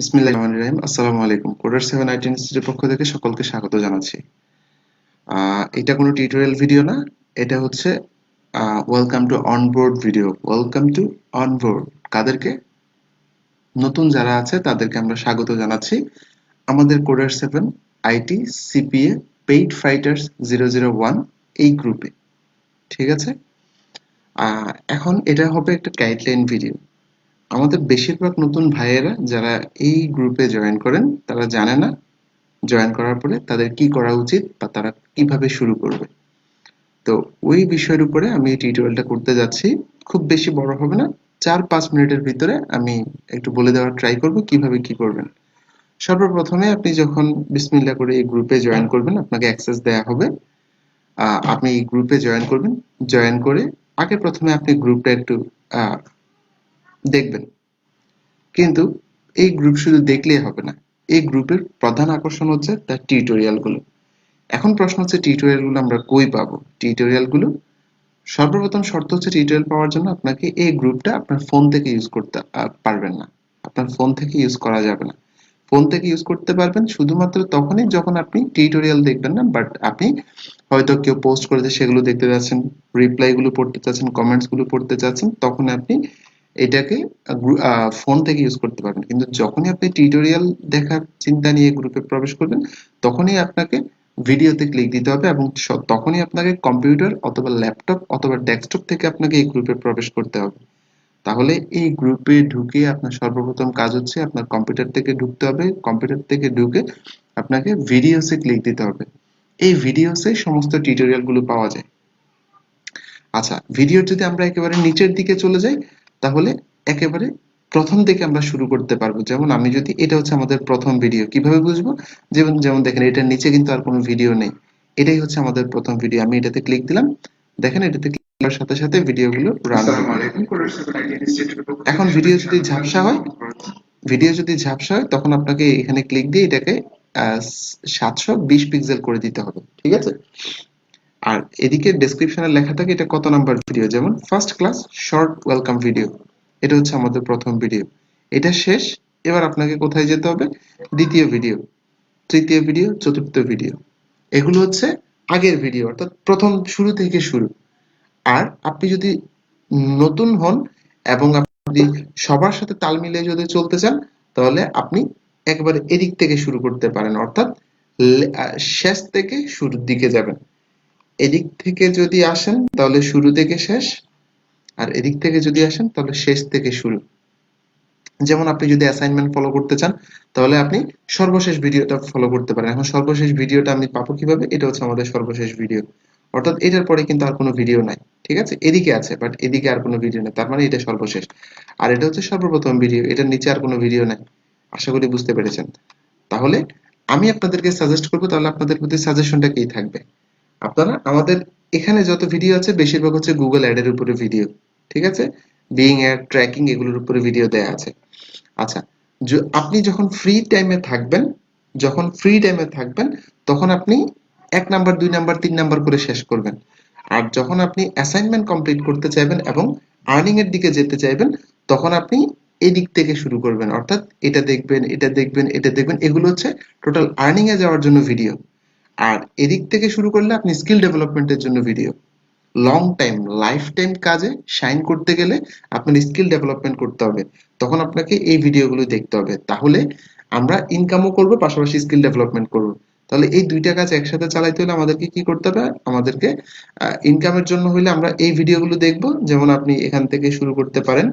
বিসমিল্লাহির রহমানির রহিম। আসসালামু আলাইকুম। কোডার 7 আইটি ইনস্টিটিউটের পক্ষ থেকে সকলকে স্বাগত জানাচ্ছি। এটা কোনো টিউটোরিয়াল ভিডিও না, এটা হচ্ছে welcome to onboard video. Welcome to onboard কাদেরকে? নতুন যারা আছে তাদেরকে আমরা স্বাগত জানাচ্ছি আমাদের coder 7 IT CPA paid fighters 001 এই গ্রুপে। ঠিক আছে? এখন এটা হবে একটা গাইডলাইন ভিডিও। আমাদের বেশিরভাগ নতুন ভাইয়েরা যারা এই গ্রুপে জয়েন করেন তারা জানে না জয়েন করার পরে তাদের কি করা উচিত বা তারা কিভাবে শুরু করবে। তো ওই বিষয়ের উপরে আমি এই টিউটোরিয়ালটা করতে যাচ্ছি। খুব বেশি বড় হবে না, 4-5 মিনিটের ভিতরে আমি একটু বলে দেওয়ার ট্রাই করব কিভাবে কি করবেন। সর্বপ্রথমে আপনি যখন বিসমিল্লাহ করে এই গ্রুপে জয়েন করবেন, আপনাকে অ্যাক্সেস দেয়া হবে। আপনি এই গ্রুপে জয়েন করবেন। জয়েন করে আগে প্রথমে আপনি গ্রুপটা একটু দেখবেন, কিন্তু এই গ্রুপ শুধু দেখলেই হবে না। এই গ্রুপের প্রধান আকর্ষণ হচ্ছে তার টিউটোরিয়ালগুলো। এখন প্রশ্ন হচ্ছে টিউটোরিয়ালগুলো আমরা কই পাবো? টিউটোরিয়ালগুলো সর্বপ্রথম শর্ত হচ্ছে টিউটোরিয়াল পাওয়ার জন্য আপনাকে এই গ্রুপটা আপনার ফোন থেকে ইউজ করতে পারবেন না। আপনার ফোন থেকে ইউজ করা যাবে না। ফোন থেকে ইউজ করতে পারবেন শুধুমাত্র তখনই যখন আপনি টিউটোরিয়াল দেখবেন না, বাট আপনি হয়তো কেউ পোস্ট করেছে সেগুলো দেখতে যাচ্ছেন, রিপ্লাই গুলো পড়তে চাচ্ছেন, কমেন্টস গুলো পড়তে চাচ্ছেন, তখন আপনি এটাকে ফোন থেকে ইউজ করতে পারবেন। কিন্তু যখনই আপনি টিউটোরিয়াল দেখার চিন্তা নিয়ে গ্রুপে প্রবেশ করবেন, তখনই আপনাকে ভিডিওতে ক্লিক দিতে হবে এবং তখনই আপনাকে কম্পিউটার অথবা ল্যাপটপ অথবা ডেস্কটপ থেকে আপনাকে এই গ্রুপে প্রবেশ করতে হবে। তাহলে এই গ্রুপে ঢুকে আপনার সর্বপ্রথম কাজ হচ্ছে আপনার কম্পিউটার থেকে ঢুকতে হবে। কম্পিউটার থেকে ঢুকে আপনাকে ভিডিওসে ক্লিক দিতে হবে। এই ভিডিওসে সমস্ত টিউটোরিয়াল গুলো পাওয়া যায়। আচ্ছা, ভিডিওর যদি আমরা একেবারে নিচের দিকে চলে যাই, তাহলে একেবারে প্রথম থেকে আমরা শুরু করতে পারবো। যেমন আমি যদি, এটা হচ্ছে আমাদের প্রথম ভিডিও, কিভাবে বুঝবো? যেমন যেমন দেখেন এটার নিচে কিন্তু আর কোনো ভিডিও নেই, এটাই হচ্ছে আমাদের প্রথম ভিডিও। আমি এটাতে ক্লিক দিলাম, দেখেন এটাতে ক্লিক করার সাথে সাথে ভিডিওগুলো রান হবে। এখন ভিডিও যদি ঝাপসা হয় তখন আপনাকে এখানে ক্লিক দিয়ে এটাকে 720 পিক্সেল করে দিতে হবে। ঠিক আছে? আর এদিকে ডেসক্রিপশনে লেখা থাকে এটা কত নাম্বার ভিডিও। যেমন first class short welcome video, এটা হচ্ছে আমাদের প্রথম ভিডিও। এটা শেষ। এবার আপনাকে কোথায় যেতে হবে? দ্বিতীয় ভিডিও, তৃতীয় ভিডিও, চতুর্থ ভিডিও। এগুলো হচ্ছে আগের ভিডিও, অর্থাৎ প্রথম শুরু থেকে শুরু। আর আপনি যদি নতুন হন এবং আপনি সবার সাথে তাল মিলিয়ে যদি চলতে চান, তাহলে আপনি একবারে এদিক থেকে শুরু করতে পারেন, অর্থাৎ শেষ থেকে শুরুর দিকে যাবেন। এদিক থেকে যদি আসেন তাহলে শুরু থেকে শেষ, আর এদিক থেকে যদি আসেন তাহলে শেষ থেকে শুরু। যেমন আপনি যদি অ্যাসাইনমেন্ট ফলো করতে চান, তাহলে আপনি সর্বশেষ ভিডিওটা ফলো করতে পারেন। এখন সর্বশেষ ভিডিওটা আমি পাবো কিভাবে? এটা হচ্ছে আমাদের সর্বশেষ ভিডিও, অর্থাৎ এটার পরে কিন্তু আর কোনো ভিডিও নাই। ঠিক আছে? এদিকে আছে, বাট এদিকে আর কোনো ভিডিও নেই, তার মানে এটা সর্বশেষ। আর এটা হচ্ছে সর্বপ্রথম ভিডিও, এটার নিচে আর কোনো ভিডিও নাই। আশা করি বুঝতে পেরেছেন। তাহলে আমি আপনাদেরকে সাজেস্ট করবো, তাহলে আপনাদের প্রতি সাজেশনটা কি থাকবে? আপনারা আমাদের এখানে যত ভিডিও আছে বেশিরভাগ হচ্ছে গুগল অ্যাড এর উপরে ভিডিও। ঠিক আছে? বিং অ্যাড, ট্র্যাকিং, এগুলোর উপরে ভিডিও দেয়া আছে। আচ্ছা, আপনি যখন ফ্রি টাইমে থাকবেন তখন আপনি 1 নাম্বার, 2 নাম্বার, 3 নাম্বার করে শেষ করবেন। আর যখন আপনি অ্যাসাইনমেন্ট কমপ্লিট করতে চাইবেন এবং আর্নিং এর দিকে যেতে চাইবেন, তখন আপনি এই দিক থেকে শুরু করবেন, অর্থাৎ এটা দেখবেন, এটা দেখবেন, এটা দেখবেন। এগুলো হচ্ছে টোটাল আর্নিং এ যাওয়ার জন্য ভিডিও। আর এদিক থেকে শুরু করলে আপনি স্কিল ডেভেলপমেন্টের জন্য video. Long time, life time কাজে শাইন করতে গেলে আপনার স্কিল ডেভেলপমেন্ট করতে হবে, তখন আপনাকে এই ভিডিওগুলো দেখতে হবে। তাহলে আমরা ইনকামও করব, পাশাপাশি স্কিল ডেভেলপমেন্ট করব। তাহলে এই দুইটা কাজ একসাথে চালাইতে হলে আমাদেরকে কি করতে হবে? আমাদেরকে ইনকামের জন্য হলে আমরা এই ভিডিওগুলো দেখব। যেমন আপনি এখান থেকে শুরু করতে পারেন।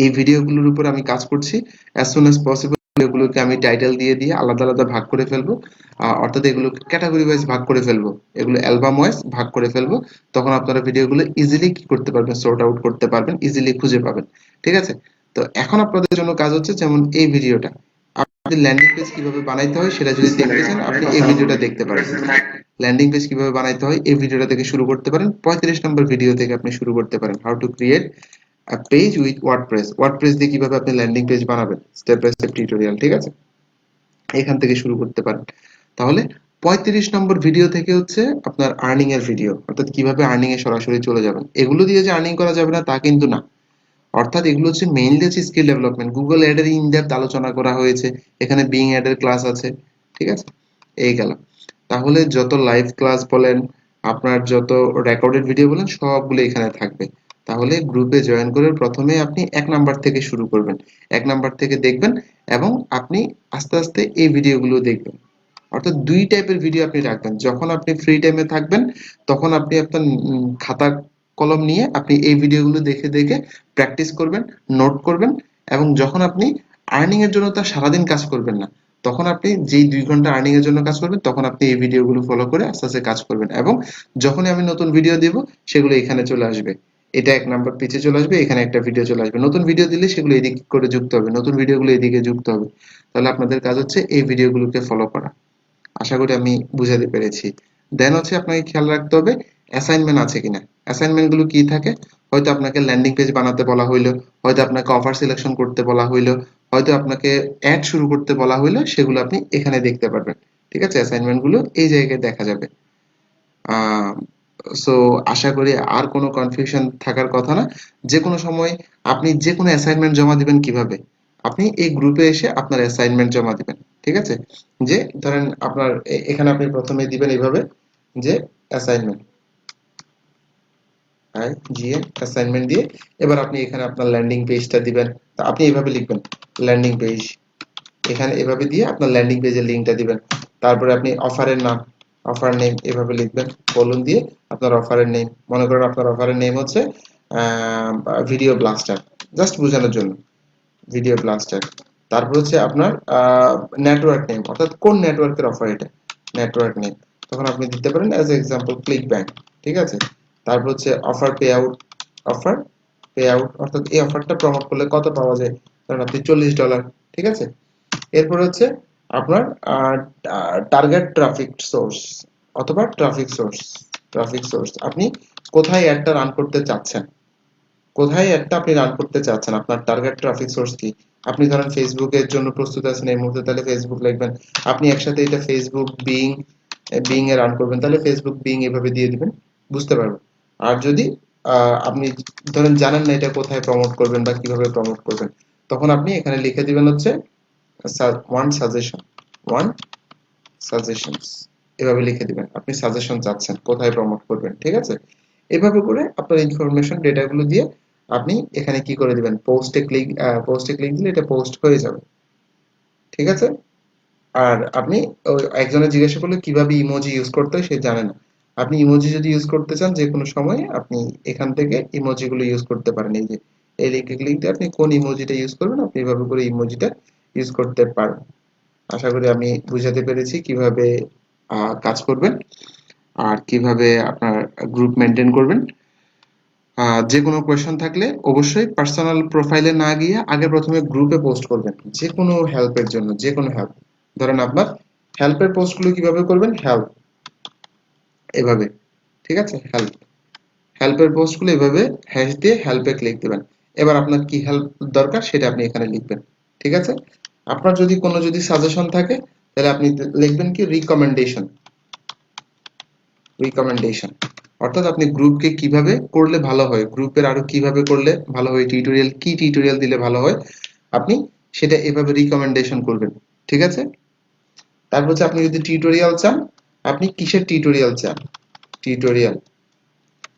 এই ভিডিওগুলোর উপর আমি কাজ করছি। as soon as possible এগুলোকে আমি টাইটেল দিয়ে দিয়ে আলাদা আলাদা ভাগ করে ফেলবো, অর্থাৎ এগুলো ক্যাটাগরি ওয়াইজ ভাগ করে ফেলবো, এগুলো অ্যালবাম ওয়াইজ ভাগ করে ফেলবো। তখন আপনারা ভিডিওগুলো ইজিলি কি করতে পারবেন? সর্ট আউট করতে পারবেন, ইজিলি খুঁজে পাবেন। ঠিক আছে? তো এখন আপনাদের জন্য কাজ হচ্ছে, যেমন এই ভিডিওটা, আপনি ল্যান্ডিং পেজ কিভাবে বানাইতে হয় সেটা যদি দেখতে চান, আপনি এই ভিডিওটা দেখতে পারেন। ল্যান্ডিং পেজ কিভাবে বানাইতে হয় এই ভিডিওটা থেকে শুরু করতে পারেন। 35 নম্বর ভিডিও থেকে আপনি শুরু করতে পারেন, how to create page with WordPress দিয়ে কিভাবে আপনি ল্যান্ডিং পেজ বানাবেন, স্টেপ বাই স্টেপ টিউটোরিয়াল। ঠিক আছে? এখান থেকে শুরু করতে পারেন। তাহলে 35 নম্বর ভিডিও থেকে হচ্ছে আপনার আর্নিং এর ভিডিও, অর্থাৎ কিভাবে আর্নিং এ সরাসরি চলে যাবেন। এগুলো দিয়ে যে আর্নিং করা যাবে না তা কিন্তু না, অর্থাৎ এগুলো হচ্ছে মেইনলি হচ্ছে স্কিল ডেভেলপমেন্ট। গুগল অ্যাড এর ইন ডেপথ আলোচনা করা হয়েছে, এখানে বিং অ্যাড এর ক্লাস আছে, ঠিক আছে। এই গেল। তাহলে যত লাইভ ক্লাস বলেন, আপনার যত রেকর্ডেড ভিডিও বলেন, সবগুলো এখানে থাকবে। তাহলে গ্রুপে জয়েন করে প্রথমে আপনি 1 নাম্বার থেকে শুরু করবেন, 1 নাম্বার থেকে দেখবেন এবং আপনি আস্তে আস্তে এই ভিডিওগুলো দেখবেন। অর্থাৎ 2 টাইপের ভিডিও আপনি রাখবেন। যখন আপনি ফ্রি টাইমে থাকবেন তখন আপনি আপনার খাতা কলম নিয়ে আপনি এই ভিডিওগুলো দেখে দেখে প্র্যাকটিস করবেন, নোট করবেন, এবং যখন আপনি আর্নিং এর জন্য তার সারাদিন কাজ করবেন না, তখন আপনি যেই 2 ঘন্টা আর্নিং এর জন্য কাজ করবেন তখন আপনি এই ভিডিওগুলো ফলো করে আস্তে আস্তে কাজ করবেন, এবং যখনই আমি নতুন ভিডিও দিব সেগুলো এখানে চলে আসবে। এটা 1 নাম্বার পিছে চলে আসবে, এখানে একটা ভিডিও চলে আসবে। নতুন ভিডিও দিলে সেগুলো এদিক করে যুক্ত হবে, নতুন ভিডিওগুলো এদিকে যুক্ত হবে। তাহলে আপনাদের কাজ হচ্ছে এই ভিডিওগুলোকে ফলো করা। আশা করি আমি বুঝাতে পেরেছি। দেন হচ্ছে আপনাকে খেয়াল রাখতে হবে অ্যাসাইনমেন্ট আছে কিনা। অ্যাসাইনমেন্ট গুলো কি থাকে, হয়তো আপনাকে ল্যান্ডিং পেজ বানাতে বলা হইলো, হয়তো আপনাকে অফার সিলেকশন করতে বলা হইলো, হয়তো আপনাকে অ্যাড শুরু করতে বলা হইলো, সেগুলো আপনি এখানে দেখতে পারবেন। ঠিক আছে, অ্যাসাইনমেন্ট গুলো এই জায়গায় দেখা যাবে। সো আশা করি আর কোনো কনফিউশন থাকার কথা না। যে কোনো সময় আপনি যে কোনো অ্যাসাইনমেন্ট জমা দিবেন কিভাবে, আপনি এই গ্রুপে এসে আপনার অ্যাসাইনমেন্ট জমা দিবেন। ঠিক আছে, যে ধরেন আপনার এখানে আপনি প্রথমে দিবেন এইভাবে যে অ্যাসাইনমেন্ট, অ্যাসাইনমেন্ট দিয়ে এবার আপনি এখানে আপনার ল্যান্ডিং পেজটা দিবেন। তা আপনি এইভাবে লিখবেন ল্যান্ডিং পেজ, এখানে এভাবে দিয়ে আপনার ল্যান্ডিং পেজের লিঙ্কটা দিবেন। তারপরে আপনি অফারের নাম, অফার নেম এভাবে লিখবেন, বলুন দিয়ে আপনার অফারের নেম, মনে করেন আপনার অফারের নেম হচ্ছে ভিডিও ব্লাস্টার, জাস্ট বোঝানোর জন্য ভিডিও ব্লাস্টার। তারপর হচ্ছে আপনার নেটওয়ার্ক নেম, অর্থাৎ কোন নেটওয়ার্কের অফার এটা, নেটওয়ার্ক নেম তখন আপনি দিতে পারেন অ্যাজ এক্সাম্পল ক্লিক ব্যাংক। ঠিক আছে, তারপর হচ্ছে offer pay out, offer pay out অর্থাৎ এই অফারটা প্রমোট করলে কত পাওয়া যায়, কারণ আপনি $40। ঠিক আছে, এরপর হচ্ছে আপনার টার্গেট ট্রাফিক সোর্স অথবা ট্রাফিক সোর্স, ট্রাফিক সোর্স আপনি কোথায় অ্যাডটা রান করতে চাচ্ছেন, কোথায় অ্যাডটা আপনি রান করতে চাচ্ছেন, আপনার টার্গেট ট্রাফিক সোর্স কি। আপনি ধরেন ফেসবুকের জন্য প্রস্তুত আছেন এই মুহূর্তে, তাহলে ফেসবুক লিখবেন। আপনি একসাথে এটা ফেসবুক বিং এ রান করবেন, তাহলে ফেসবুক বিং এভাবে দিয়ে দিবেন, বুঝতে পারবেন। আর যদি আপনি ধরেন জানেন না এটা কোথায় প্রমোট করবেন বা কিভাবে প্রমোট করবেন, তখন আপনি এখানে লিখে দিবেন হচ্ছে ওয়ান সাজেশন, ওয়ান সাজেশনস এভাবে লিখে দিবেন, আপনি সাজেশন চাচ্ছেন কোথায় প্রমোট করবেন। ঠিক আছে, এভাবে করে আপনার ইনফরমেশন ডেটাগুলো দিয়ে আপনি এখানে কি করে দিবেন, পোস্টে ক্লিক দিলে এটা পোস্ট হয়ে যাবে। ঠিক আছে, আর আপনি একজনে জিজ্ঞাসা করলে কিভাবে ইমোজি ইউজ করতে হয় সে জানে না, আপনি ইমোজি যদি ইউজ করতে চান যে কোনো সময় আপনি এখান থেকে ইমোজি গুলো ইউজ করতে পারেন। এই যে এই লিঙ্কে ক্লিক দিয়ে আপনি কোন ইমোজিটা ইউজ করবেন আপনি এভাবে করে ইমোজিটা ইউজ করতে পারেন। আশা করি আমি বুঝাতে পেরেছি কিভাবে কাজ করবেন আর কিভাবে আপনার গ্রুপ মেনটেন করবেন। যে কোনো কোয়েশ্চেন থাকলে অবশ্যই পার্সোনাল প্রোফাইলে না গিয়ে আগে প্রথমে গ্রুপে পোস্ট করবেন, যে কোনো হেল্পের জন্য, যে কোনো হেল্প। ধরেন আপনার হেল্পের পোস্টগুলো কিভাবে করবেন, হেল্প এভাবে, ঠিক আছে, হেল্প, হেল্পের পোস্টগুলো এভাবে হ্যাশ দিয়ে হেল্পে ক্লিক দিবেন। এবার আপনার কি হেল্প দরকার সেটা আপনি এখানে লিখবেন। ঠিক আছে, আপনার যদি কোনো সাজেশন থাকে তাহলে আপনি লিখবেন কি রিকমেন্ডেশন, রিকমেন্ডেশন অর্থাৎ আপনি গ্রুপকে কিভাবে করলে ভালো হয়, গ্রুপের আরো কিভাবে করলে ভালো হয়, টিউটোরিয়াল কি টিউটোরিয়াল দিলে ভালো হয়, আপনি সেটা এভাবে রিকমেন্ডেশন করবেন। ঠিক আছে, তারপর হচ্ছে আপনি যদি টিউটোরিয়াল চান, আপনি কিসের টিউটোরিয়াল চান, টিউটোরিয়াল,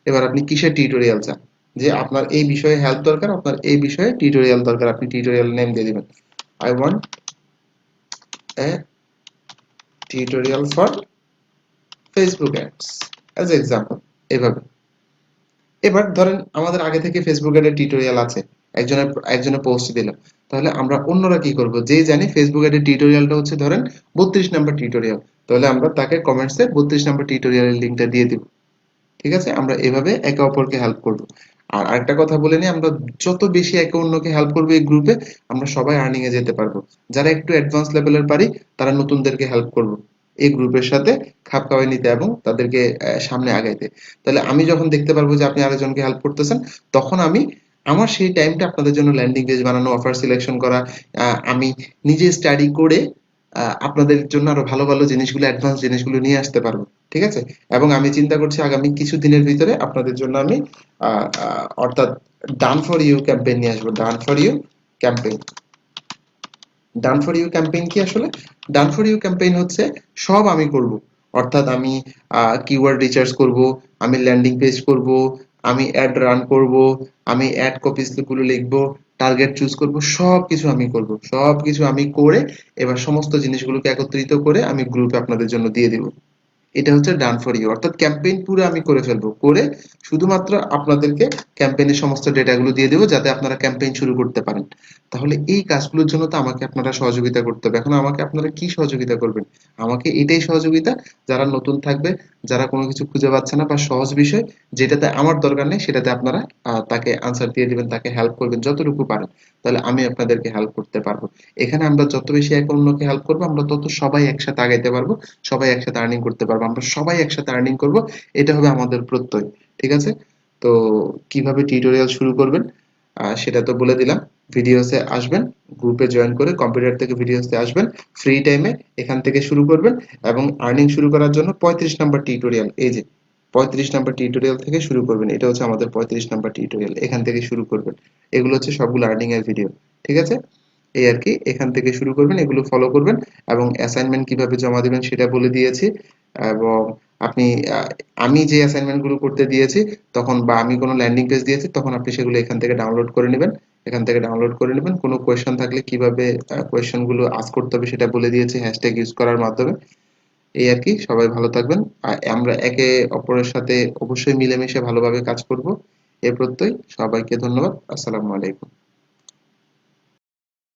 এবার আপনি কিসের টিউটোরিয়াল চান, যে আপনার এই বিষয়ে হেল্প দরকার, আপনার এই বিষয়ে টিউটোরিয়াল দরকার, আপনি টিউটোরিয়াল নেম দিয়ে দিবেন, I want a tutorial for Facebook ads as example, এভাবে। এবার ধরেন আমাদের আগে থেকে ফেসবুক অ্যাডের টিউটোরিয়াল আছে, একজনের পোস্ট দিল, তাহলে আমরা অন্যরা কি করব, যেই জানি ফেসবুক অ্যাডের টিউটোরিয়ালটা হচ্ছে ধরেন 32 নাম্বার টিউটোরিয়াল, তাহলে আমরা তাকে কমেন্টসে 32 নাম্বার টিউটোরিয়ালের লিঙ্কটা দিয়ে দিব। ঠিক আছে, আমরা এভাবে একে অপরকে হেল্প করব। আর আরেকটা কথা বলে নিই, আমরা যত বেশি একে অন্যকে হেল্প করবো এই গ্রুপে, আমরা সবাই আর্নিং এ যেতে পারবো। যারা একটু অ্যাডভান্স লেভেলের পারি তারা নতুনদেরকে হেল্প করব এই গ্রুপের সাথে খাপ খাওয়াই নিতে এবং তাদেরকে সামনে আগাইতে। তাহলে আমি যখন দেখতে পারবো যে আপনি আরেকজনকে হেল্প করতেছেন, তখন আমি আমার সেই টাইমটা আপনাদের জন্য ল্যান্ডিং পেজ বানানো, অফার সিলেকশন করা, আমি নিজে স্টাডি করে আপনাদের জন্য আরো ভালো ভালো জিনিসগুলো, অ্যাডভান্স জিনিসগুলো নিয়ে আসতে পারবো। ঠিক আছে? এবং আমি চিন্তা করছি আগামী কিছু দিনের ভিতরে আপনাদের জন্য আমি অর্থাৎ ডান ফর ইউ ক্যাম্পেইন নিয়ে আসবো। Done for you campaign. Done for you campaign কি আসলে? ডান ফর ইউ ক্যাম্পেইন হচ্ছে সব আমি করব। অর্থাৎ আমি কিওয়ার্ড রিসার্চ করব, আমি ল্যান্ডিং পেজ করব, আমি অ্যাড রান করব, আমি অ্যাড কপিস গুলো লিখব, টার্গেট চুজ করব, সবকিছু আমি করব। সবকিছু আমি করে এবার সমস্ত জিনিসগুলোকে একত্রিত করে আমি গ্রুপে আপনাদের জন্য দিয়ে দিব। এটা হচ্ছে ডান ফর ইউ, অর্থাৎ ক্যাম্পেইন পুরো আমি করে ফেলবো, করে শুধুমাত্র আপনাদেরকে ক্যাম্পেইনের সমস্ত ডেটাগুলো দিয়ে দেবো যাতে আপনারা ক্যাম্পেইন শুরু করতে পারেন। তাহলে এই কাজগুলোর জন্য তো আমাকে আপনারা সহযোগিতা করতে হবে। এখন আমাকে আপনারা কি সহযোগিতা করবেন? আমাকে এটাই সহযোগিতা, যারা নতুন থাকবে, যারা কোনো কিছু খুঁজে পাচ্ছে না বা সহজ বিষয় যেটাতে আমার দরকার নেই সেটাতে আপনারা তাকে আনসার দিয়ে দিবেন, তাকে হেল্প করবেন যতটুকু পারেন। তাহলে আমি আপনাদেরকে হেল্প করতে পারবো। এখানে আমরা যত বেশি একে অন্যকে হেল্প করবো আমরা তত সবাই একসাথে আগাইতে পারবো, সবাই একসাথে আর্নিং করতে পারবো, আমরা সবাই একসাথে আর্নিং করব। এটা হবে আমাদের প্রত্যয়। ঠিক আছে? তো কিভাবে টিউটোরিয়াল শুরু করবেন সেটা তো বলে দিলাম। ভিডিওসে আসবেন, গ্রুপে জয়েন করে কম্পিউটার থেকে ভিডিওসে আসবেন, ফ্রি টাইমে এখান থেকে শুরু করবেন এবং আর্নিং শুরু করার জন্য 35 নাম্বার টিউটোরিয়াল, এই যে 35 নাম্বার টিউটোরিয়াল থেকে শুরু করবেন। এটা হচ্ছে আমাদের 35 নাম্বার টিউটোরিয়াল, এখান থেকে শুরু করবেন। এগুলো হচ্ছে সবগুলো আর্নিং এর ভিডিও। ঠিক আছে? এই আর কি, এখান থেকে শুরু করবেন, এগুলো ফলো করবেন এবং অ্যাসাইনমেন্ট কিভাবে জমা দিবেন সেটা বলে দিয়েছি। এবং আপনি আহ, আমি যে অ্যাসাইনমেন্ট গুলো করতে দিয়েছি তখন, বা আমি কোনো ল্যান্ডিং পেজ দিয়েছি তখন আপনি সেগুলো এখান থেকে ডাউনলোড করে নেবেন। এখান থেকে ডাউনলোড করে নেবেন। কোনো কোয়েশ্চেন থাকলে কিভাবে কোয়েশ্চেন গুলো আস্ক করতে হবে সেটা বলে দিয়েছি হ্যাশট্যাগ ইউজ করার মাধ্যমে। এই আর কি, সবাই ভালো থাকবেন। আর আমরা একে অপরের সাথে অবশ্যই মিলেমিশে ভালোভাবে কাজ করব, এ প্রত্যয়। সবাইকে ধন্যবাদ। আসসালামু আলাইকুম।